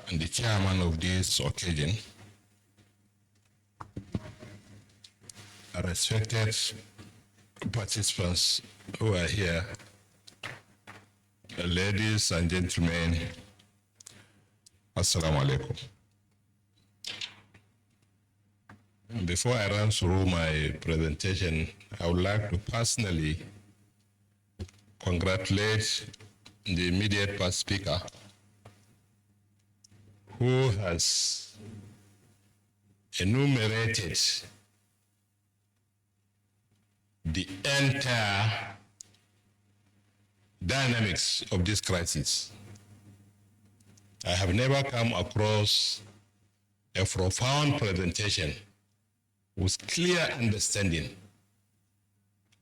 and the chairman of this occasion, respected participants who are here, ladies and gentlemen, Assalamu alaikum. Before I run through my presentation, I would like to personally congratulate the immediate past speaker who has enumerated the entire dynamics of this crisis. I have never come across a profound presentation with clear understanding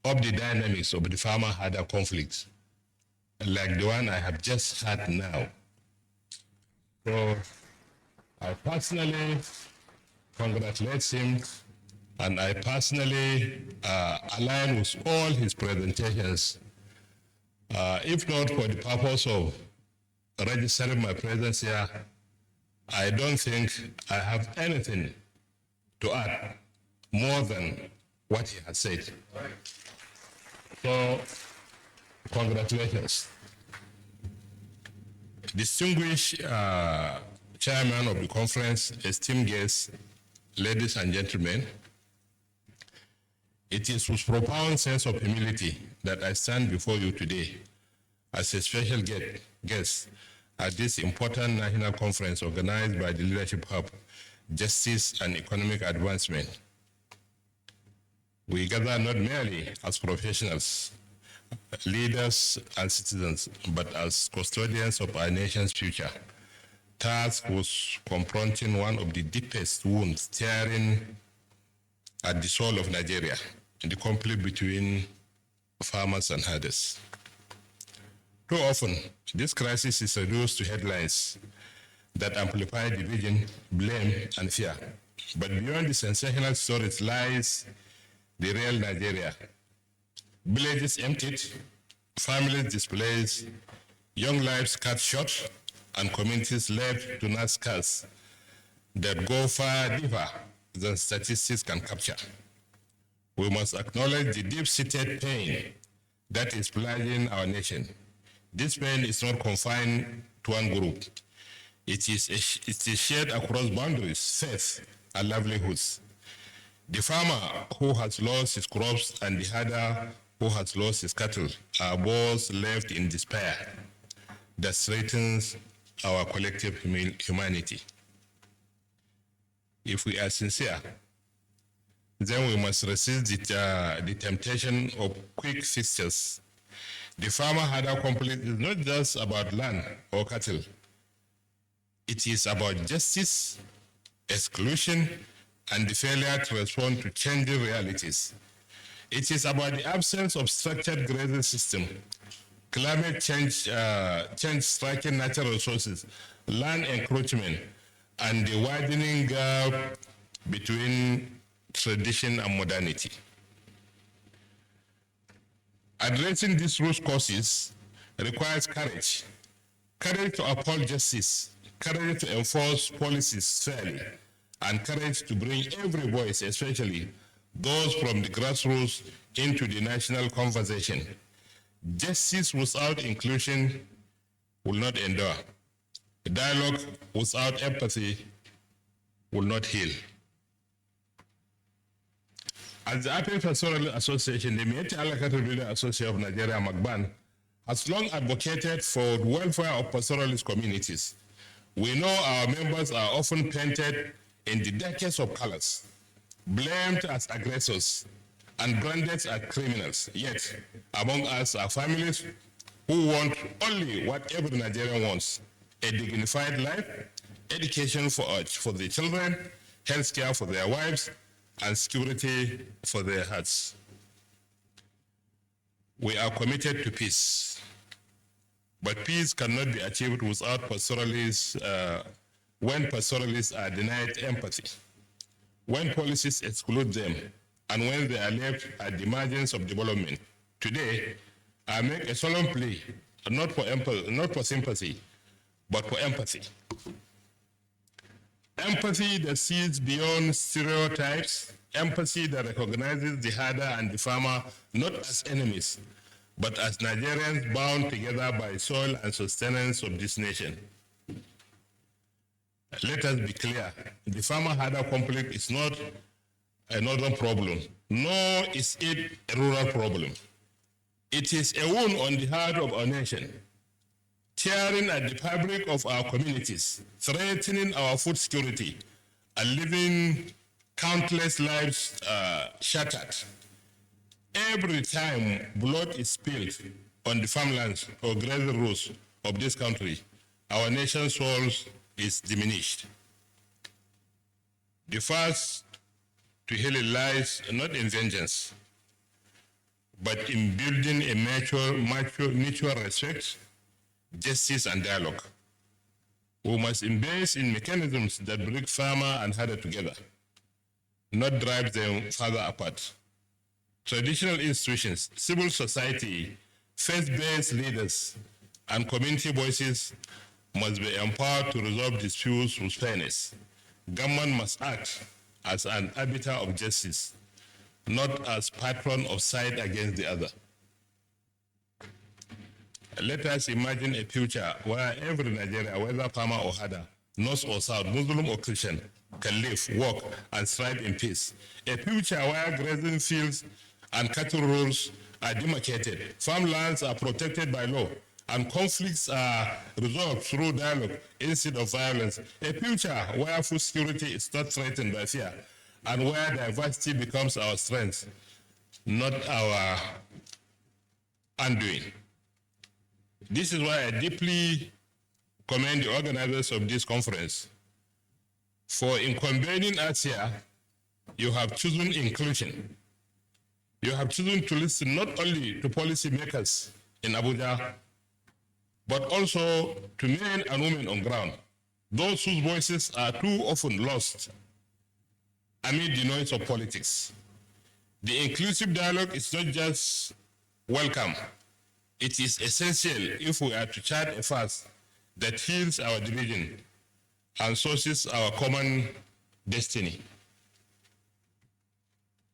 of the dynamics of the farmer-herder conflict like the one I have just had now. So I personally congratulate him, and I personally align with all his presentations, if not for the purpose of registering my presence here. I don't think I have anything to add more than what he has said. So, congratulations. Distinguished chairman of the conference, esteemed guests, ladies and gentlemen, it is with profound sense of humility that I stand before you today as a special guest at this important national conference organized by the Leadership Hub, Justice and Economic Advancement. We gather not merely as professionals, leaders and citizens, but as custodians of our nation's future, tasked with confronting one of the deepest wounds tearing at the soul of Nigeria, the conflict between farmers and herders. Too often, this crisis is reduced to headlines that amplify division, blame, and fear. But beyond the sensational stories lies the real Nigeria. Villages emptied, families displaced, young lives cut short, and communities left to nurse scars that go far deeper than statistics can capture. We must acknowledge the deep-seated pain that is plaguing our nation. This pain is not confined to one group. It is shared across boundaries, faith, and livelihoods. The farmer who has lost his crops and the herder who has lost his cattle are both left in despair that threatens our collective humanity. If we are sincere, then we must resist the temptation of quick fixtures. The farmer-herder conflict is not just about land or cattle. It is about justice, exclusion, and the failure to respond to changing realities. It is about the absence of structured grazing system, climate change striking natural resources, land encroachment, and the widening gap between tradition and modernity. Addressing these root causes requires courage. Courage to uphold justice, courage to enforce policies fairly, and courage to bring every voice, especially those from the grassroots, into the national conversation. Justice without inclusion will not endure. Dialogue without empathy will not heal. As the African Pastoral Association, the Miyetti Association of Nigeria, MACBAN, has long advocated for the welfare of pastoralist communities. We know our members are often painted in the darkest of colors, blamed as aggressors, and branded as criminals. Yet, among us are families who want only what every Nigerian wants: a dignified life, education for their children, health care for their wives, and security for their hearts. We are committed to peace, but peace cannot be achieved without pastoralists, when pastoralists are denied empathy, when policies exclude them, and when they are left at the margins of development. Today, I make a solemn plea, not for sympathy, but for empathy. Empathy that sees beyond stereotypes, empathy that recognizes the herder and the farmer not as enemies, but as Nigerians bound together by soil and sustenance of this nation. Let us be clear, the farmer-herder conflict is not a northern problem, nor is it a rural problem. It is a wound on the heart of our nation, tearing at the fabric of our communities, threatening our food security, and leaving countless lives shattered. Every time blood is spilled on the farmlands or grazing roads of this country, our nation's souls is diminished. The first to heal it lies not in vengeance, but in building a mutual respect, justice, and dialogue. We must invest in mechanisms that bring farmer and herder together, not drive them further apart. Traditional institutions, civil society, faith-based leaders, and community voices must be empowered to resolve disputes with fairness. Government must act as an arbiter of justice, not as patron of side against the other. Let us imagine a future where every Nigerian, whether farmer or herder, north or south, Muslim or Christian, can live, work, and thrive in peace. A future where grazing fields and cattle rules are demarcated, farmlands are protected by law, and conflicts are resolved through dialogue instead of violence. A future where food security is not threatened by fear, and where diversity becomes our strength, not our undoing. This is why I deeply commend the organizers of this conference. For in convening us here, you have chosen inclusion. You have chosen to listen not only to policymakers in Abuja, but also to men and women on ground, those whose voices are too often lost amid the noise of politics. The inclusive dialogue is not just welcome, it is essential if we are to chart a path that heals our division and sources our common destiny.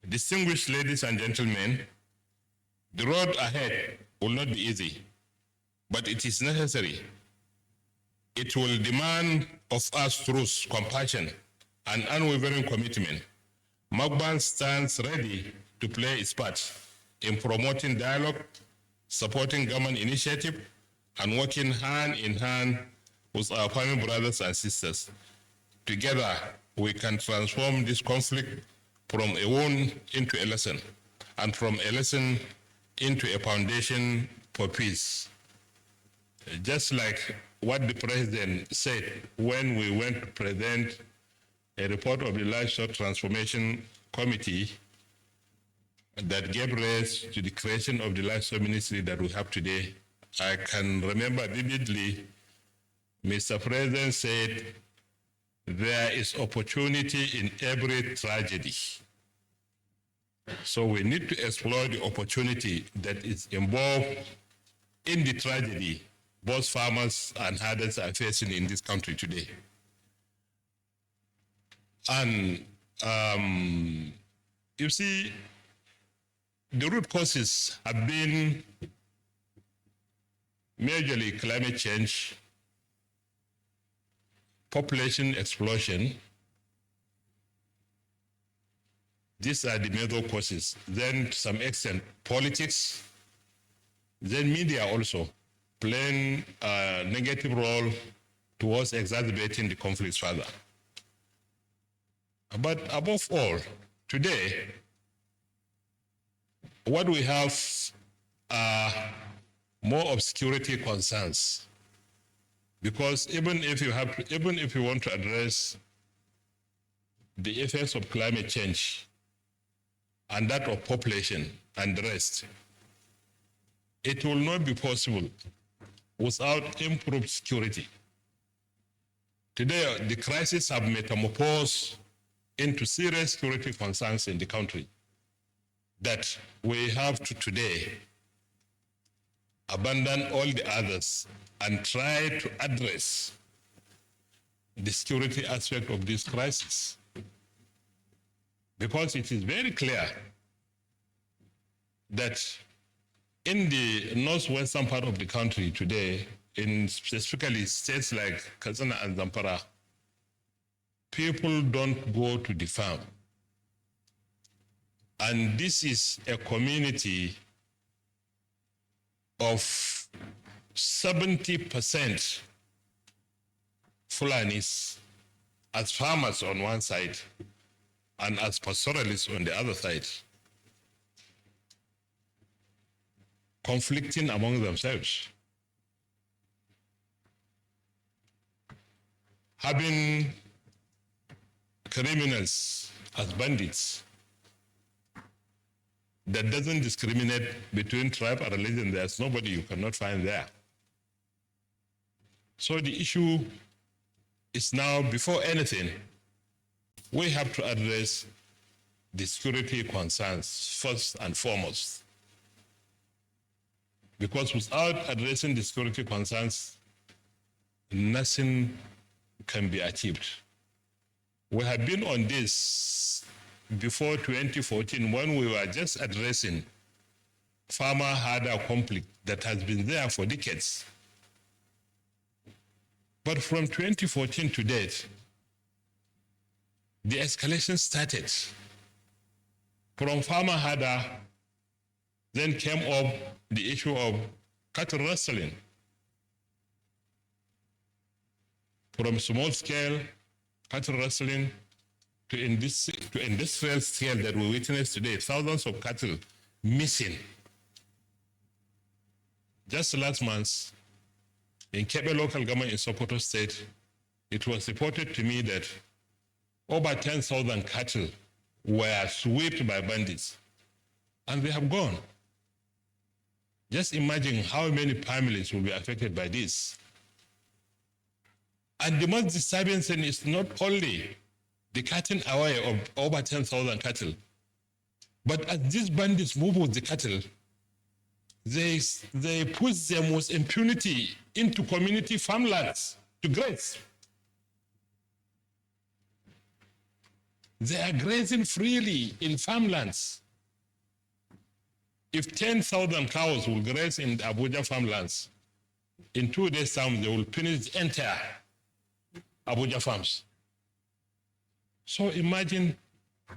Distinguished ladies and gentlemen, the road ahead will not be easy, but it is necessary. It will demand of us truth, compassion, and unwavering commitment. MACBAN stands ready to play its part in promoting dialogue, supporting government initiative, and working hand in hand with our farming brothers and sisters. Together, we can transform this conflict from a wound into a lesson, and from a lesson into a foundation for peace. Just like what the president said when we went to present a report of the Livestock Transformation Committee that gave rise to the creation of the Livestock Ministry that we have today, I can remember vividly, Mr. President said, there is opportunity in every tragedy. So we need to explore the opportunity that is involved in the tragedy both farmers and herders are facing in this country today. And you see, the root causes have been majorly climate change, population explosion. These are the major causes. Then, to some extent, politics. Then media also playing a negative role towards exacerbating the conflicts further. But above all, today, what we have are more of security concerns. Because even if you want to address the effects of climate change and that of population and the rest, it will not be possible without improved security. Today, the crises have metamorphosed into serious security concerns in the country that we have to today abandon all the others and try to address the the security aspect of this crisis. Because it is very clear that in the northwestern part of the country today, in specifically states like Katsina and Zamfara, people don't go to the farm. And this is a community of 70% Fulanis as farmers on one side and as pastoralists on the other side, conflicting among themselves. Having criminals as bandits that doesn't discriminate between tribe or religion, there's nobody you cannot find there. So the issue is now, before anything, we have to address the security concerns first and foremost. Because without addressing the security concerns, nothing can be achieved. We have been on this before 2014 when we were just addressing farmer-herder conflict that has been there for decades. But from 2014 to date, the escalation started. From farmer-herder, then came up the issue of cattle rustling. From small-scale cattle rustling to industrial scale that we witness today, thousands of cattle missing. Just last month, in Kebe local government in Sokoto State, it was reported to me that over 10,000 cattle were swept by bandits, and they have gone. Just imagine how many families will be affected by this. And the most disturbing thing is not only the cutting away of over 10,000 cattle, but as these bandits move with the cattle, they push them with impunity into community farmlands to graze. They are grazing freely in farmlands. If 10,000 cows will graze in Abuja farmlands, in 2 days' time, they will finish the entire Abuja farms. So imagine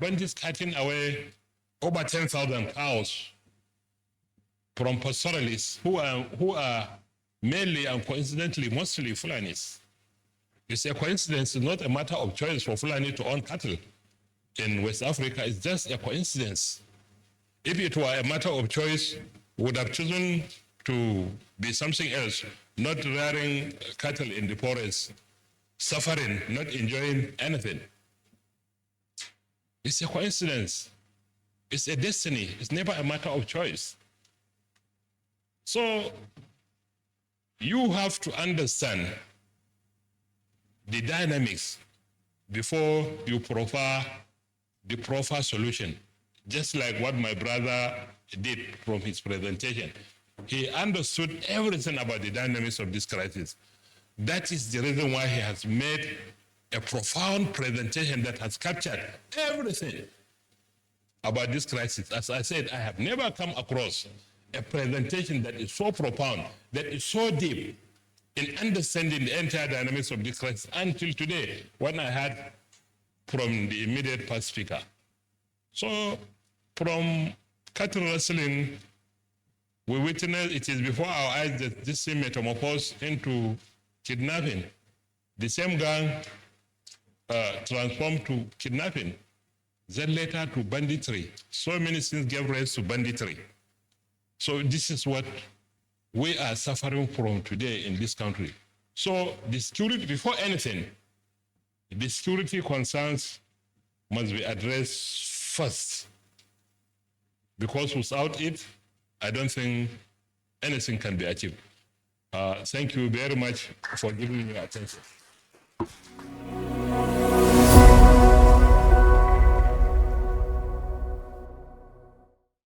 bandits cutting away over 10,000 cows from pastoralists who are mainly and coincidentally mostly Fulanis. It's a coincidence, it's not a matter of choice for Fulani to own cattle in West Africa. It's just a coincidence. If it were a matter of choice, we would have chosen to be something else, not rearing cattle in the forest, suffering, not enjoying anything. It's a coincidence. It's a destiny. It's never a matter of choice. So you have to understand the dynamics before you proffer the proper solution, just like what my brother did from his presentation. He understood everything about the dynamics of this crisis. That is the reason why he has made a profound presentation that has captured everything about this crisis. As I said, I have never come across a presentation that is so profound, that is so deep in understanding the entire dynamics of this crisis until today, when I heard from the immediate past speaker. So from cattle rustling, we witness, it is before our eyes that this thing metamorphosed into kidnapping. The same gang transformed to kidnapping, then later to banditry. So many things gave rise to banditry. So this is what we are suffering from today in this country. So the security, before anything, the security concerns must be addressed first, because without it, I don't think anything can be achieved. Thank you very much for giving me your attention.